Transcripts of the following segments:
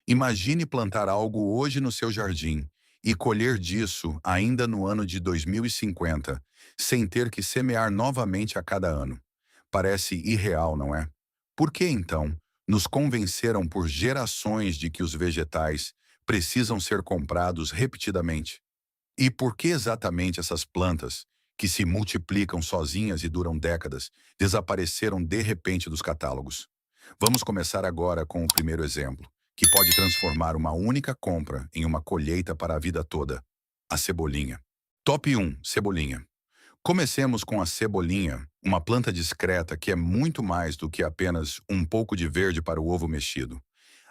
Imagine plantar algo hoje no seu jardim e colher disso ainda no ano de 2050, sem ter que semear novamente a cada ano. Parece irreal, não é? Por que então nos convenceram por gerações de que os vegetais precisam ser comprados repetidamente? E por que exatamente essas plantas, que se multiplicam sozinhas e duram décadas, desapareceram de repente dos catálogos? Vamos começar agora com o primeiro exemplo, que pode transformar uma única compra em uma colheita para a vida toda: a cebolinha. Top 1: cebolinha. Comecemos com a cebolinha, uma planta discreta que é muito mais do que apenas um pouco de verde para o ovo mexido.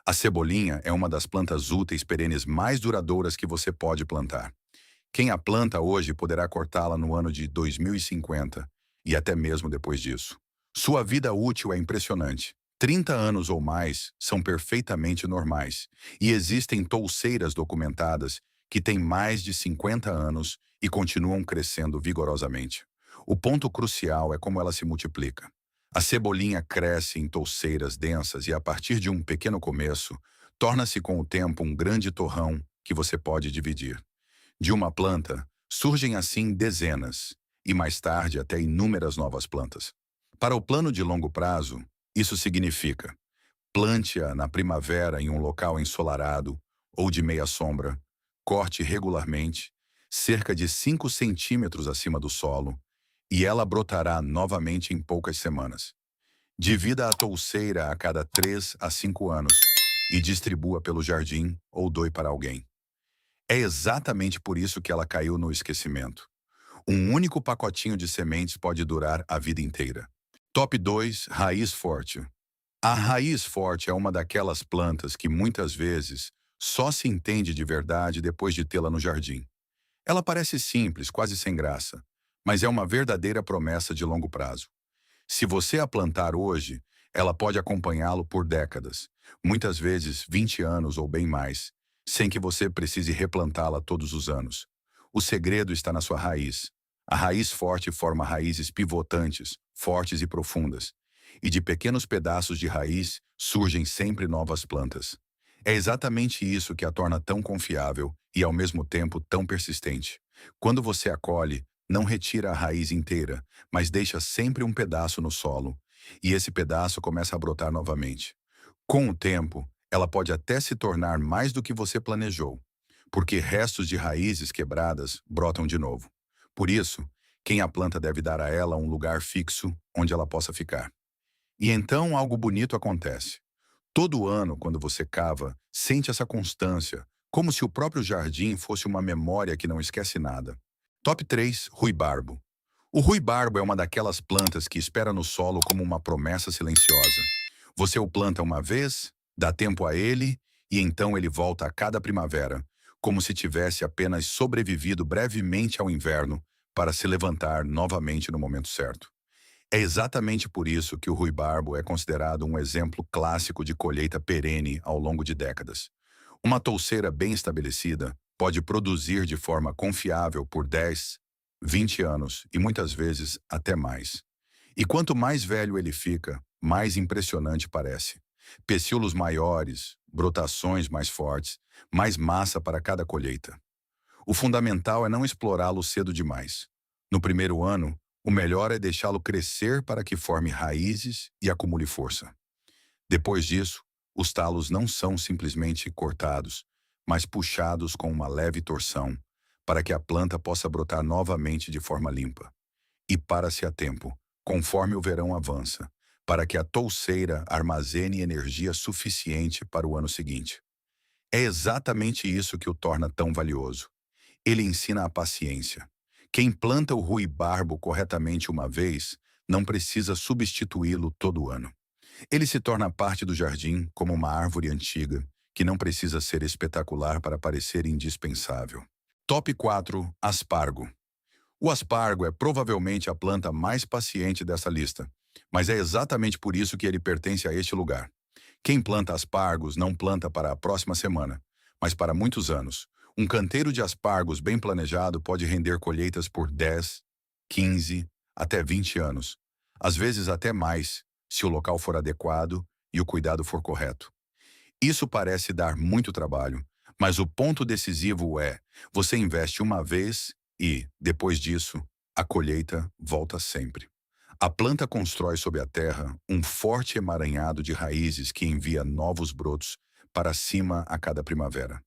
A cebolinha é uma das plantas úteis perenes mais duradouras que você pode plantar. Quem a planta hoje poderá cortá-la no ano de 2050 e até mesmo depois disso. Sua vida útil é impressionante. 30 anos ou mais são perfeitamente normais, e existem touceiras documentadas que têm mais de 50 anos e continuam crescendo vigorosamente. O ponto crucial é como ela se multiplica. A cebolinha cresce em touceiras densas e, a partir de um pequeno começo, torna-se com o tempo um grande torrão que você pode dividir. De uma planta, surgem assim dezenas, e mais tarde até inúmeras novas plantas. Para o plano de longo prazo, isso significa: plante-a na primavera em um local ensolarado ou de meia sombra, corte regularmente, cerca de 5 centímetros acima do solo, e ela brotará novamente em poucas semanas. Divida a touceira a cada 3 a 5 anos e distribua pelo jardim ou doe para alguém. É exatamente por isso que ela caiu no esquecimento. Um único pacotinho de sementes pode durar a vida inteira. Top 2: raiz forte. A raiz forte é uma daquelas plantas que muitas vezes só se entende de verdade depois de tê-la no jardim. Ela parece simples, quase sem graça, mas é uma verdadeira promessa de longo prazo. Se você a plantar hoje, ela pode acompanhá-lo por décadas, muitas vezes 20 anos ou bem mais, sem que você precise replantá-la todos os anos. O segredo está na sua raiz. A raiz forte forma raízes pivotantes, fortes e profundas, e de pequenos pedaços de raiz surgem sempre novas plantas. É exatamente isso que a torna tão confiável e, ao mesmo tempo, tão persistente. Quando você a colhe, não retira a raiz inteira, mas deixa sempre um pedaço no solo, e esse pedaço começa a brotar novamente. Com o tempo, ela pode até se tornar mais do que você planejou, porque restos de raízes quebradas brotam de novo. Por isso, quem a planta deve dar a ela um lugar fixo onde ela possa ficar. E então algo bonito acontece. Todo ano, quando você cava, sente essa constância, como se o próprio jardim fosse uma memória que não esquece nada. Top 3: ruibarbo. O ruibarbo é uma daquelas plantas que espera no solo como uma promessa silenciosa. Você o planta uma vez, dá tempo a ele, e então ele volta a cada primavera, como se tivesse apenas sobrevivido brevemente ao inverno para se levantar novamente no momento certo. É exatamente por isso que o ruibarbo é considerado um exemplo clássico de colheita perene ao longo de décadas. Uma touceira bem estabelecida pode produzir de forma confiável por 10, 20 anos e muitas vezes até mais. E quanto mais velho ele fica, mais impressionante parece. Pecíolos maiores, brotações mais fortes, mais massa para cada colheita. O fundamental é não explorá-lo cedo demais. No primeiro ano, o melhor é deixá-lo crescer para que forme raízes e acumule força. Depois disso, os talos não são simplesmente cortados, mas puxados com uma leve torção, para que a planta possa brotar novamente de forma limpa. E para-se a tempo, conforme o verão avança, para que a touceira armazene energia suficiente para o ano seguinte. É exatamente isso que o torna tão valioso. Ele ensina a paciência. Quem planta o ruibarbo corretamente uma vez, não precisa substituí-lo todo ano. Ele se torna parte do jardim como uma árvore antiga, que não precisa ser espetacular para parecer indispensável. Top 4: aspargo. O aspargo é provavelmente a planta mais paciente dessa lista, mas é exatamente por isso que ele pertence a este lugar. Quem planta aspargos não planta para a próxima semana, mas para muitos anos. Um canteiro de aspargos bem planejado pode render colheitas por 10, 15, até 20 anos. Às vezes até mais, se o local for adequado e o cuidado for correto. Isso parece dar muito trabalho, mas o ponto decisivo é: você investe uma vez e, depois disso, a colheita volta sempre. A planta constrói sob a terra um forte emaranhado de raízes que envia novos brotos para cima a cada primavera.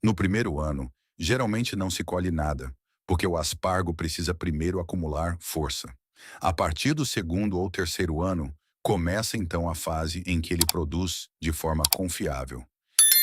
No primeiro ano, geralmente não se colhe nada, porque o aspargo precisa primeiro acumular força. A partir do segundo ou terceiro ano, começa então a fase em que ele produz de forma confiável.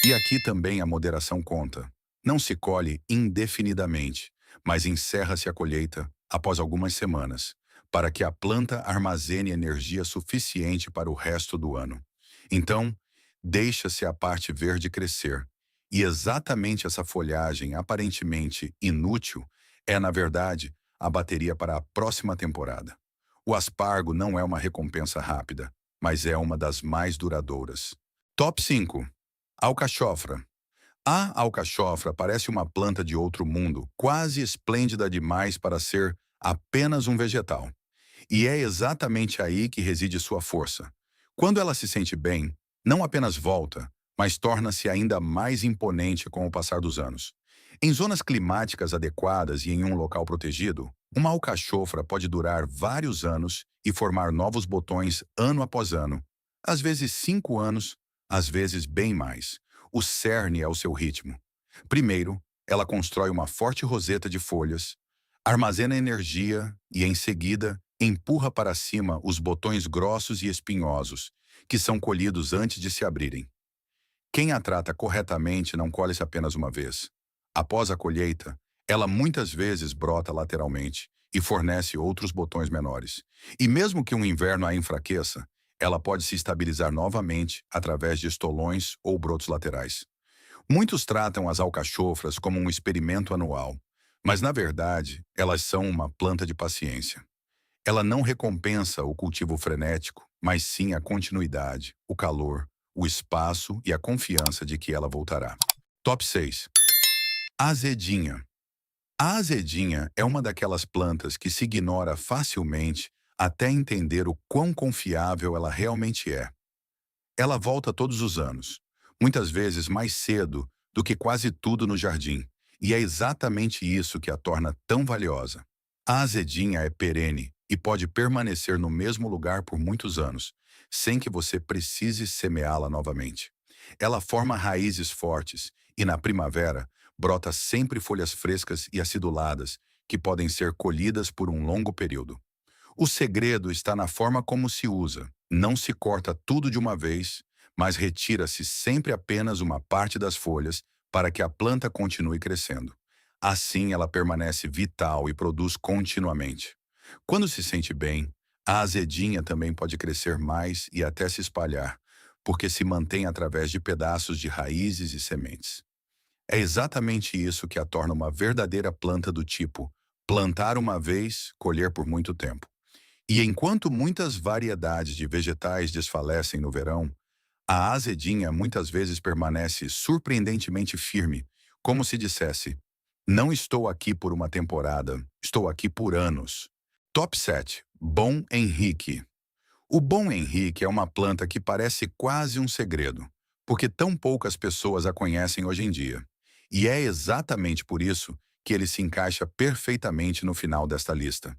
E aqui também a moderação conta. Não se colhe indefinidamente, mas encerra-se a colheita após algumas semanas, para que a planta armazene energia suficiente para o resto do ano. Então, deixa-se a parte verde crescer. E exatamente essa folhagem aparentemente inútil é, na verdade, a bateria para a próxima temporada. O aspargo não é uma recompensa rápida, mas é uma das mais duradouras. Top 5. Alcachofra. A alcachofra parece uma planta de outro mundo, quase esplêndida demais para ser apenas um vegetal. E é exatamente aí que reside sua força. Quando ela se sente bem, não apenas volta, mas torna-se ainda mais imponente com o passar dos anos. Em zonas climáticas adequadas e em um local protegido, uma alcachofra pode durar vários anos e formar novos botões ano após ano. Às vezes 5 anos, às vezes bem mais. O cerne é o seu ritmo. Primeiro, ela constrói uma forte roseta de folhas, armazena energia e, em seguida, empurra para cima os botões grossos e espinhosos, que são colhidos antes de se abrirem. Quem a trata corretamente não colhe-se apenas uma vez. Após a colheita, ela muitas vezes brota lateralmente e fornece outros botões menores. E mesmo que um inverno a enfraqueça, ela pode se estabilizar novamente através de estolões ou brotos laterais. Muitos tratam as alcachofras como um experimento anual, mas na verdade elas são uma planta de paciência. Ela não recompensa o cultivo frenético, mas sim a continuidade, o calor, o espaço e a confiança de que ela voltará. Top 6. Azedinha. A azedinha é uma daquelas plantas que se ignora facilmente até entender o quão confiável ela realmente é. Ela volta todos os anos, muitas vezes mais cedo do que quase tudo no jardim, e é exatamente isso que a torna tão valiosa. A azedinha é perene e pode permanecer no mesmo lugar por muitos anos, sem que você precise semeá-la novamente. Ela forma raízes fortes e, na primavera, brota sempre folhas frescas e aciduladas, que podem ser colhidas por um longo período. O segredo está na forma como se usa. Não se corta tudo de uma vez, mas retira-se sempre apenas uma parte das folhas para que a planta continue crescendo. Assim, ela permanece vital e produz continuamente. Quando se sente bem, a azedinha também pode crescer mais e até se espalhar, porque se mantém através de pedaços de raízes e sementes. É exatamente isso que a torna uma verdadeira planta do tipo plantar uma vez, colher por muito tempo. E enquanto muitas variedades de vegetais desfalecem no verão, a azedinha muitas vezes permanece surpreendentemente firme, como se dissesse: não estou aqui por uma temporada, estou aqui por anos. Top 7. Bom Henrique. O Bom Henrique é uma planta que parece quase um segredo, porque tão poucas pessoas a conhecem hoje em dia. E é exatamente por isso que ele se encaixa perfeitamente no final desta lista.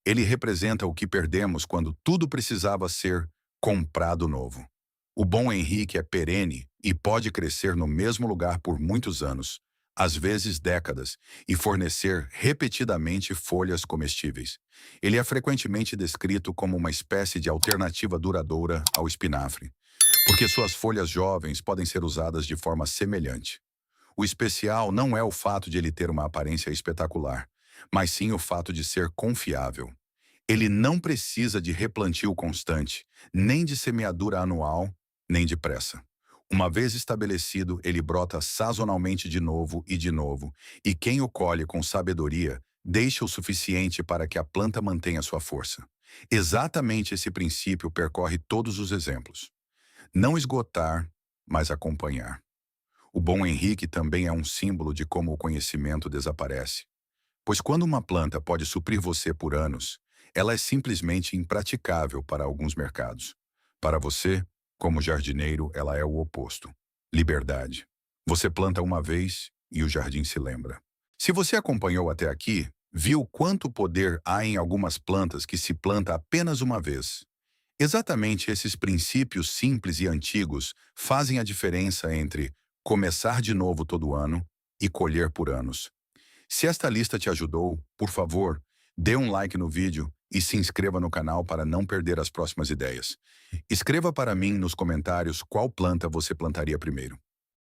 Ele representa o que perdemos quando tudo precisava ser comprado novo. O Bom Henrique é perene e pode crescer no mesmo lugar por muitos anos, às vezes décadas, e fornecer repetidamente folhas comestíveis. Ele é frequentemente descrito como uma espécie de alternativa duradoura ao espinafre, porque suas folhas jovens podem ser usadas de forma semelhante. O especial não é o fato de ele ter uma aparência espetacular, mas sim o fato de ser confiável. Ele não precisa de replantio constante, nem de semeadura anual, nem de pressa. Uma vez estabelecido, ele brota sazonalmente de novo, e quem o colhe com sabedoria deixa o suficiente para que a planta mantenha sua força. Exatamente esse princípio percorre todos os exemplos. Não esgotar, mas acompanhar. O Bom Henrique também é um símbolo de como o conhecimento desaparece. Pois quando uma planta pode suprir você por anos, ela é simplesmente impraticável para alguns mercados. Para você, como jardineiro, ela é o oposto. Liberdade. Você planta uma vez e o jardim se lembra. Se você acompanhou até aqui, viu quanto poder há em algumas plantas que se planta apenas uma vez. Exatamente esses princípios simples e antigos fazem a diferença entre começar de novo todo ano e colher por anos. Se esta lista te ajudou, por favor, dê um like no vídeo e se inscreva no canal para não perder as próximas ideias. Escreva para mim nos comentários qual planta você plantaria primeiro.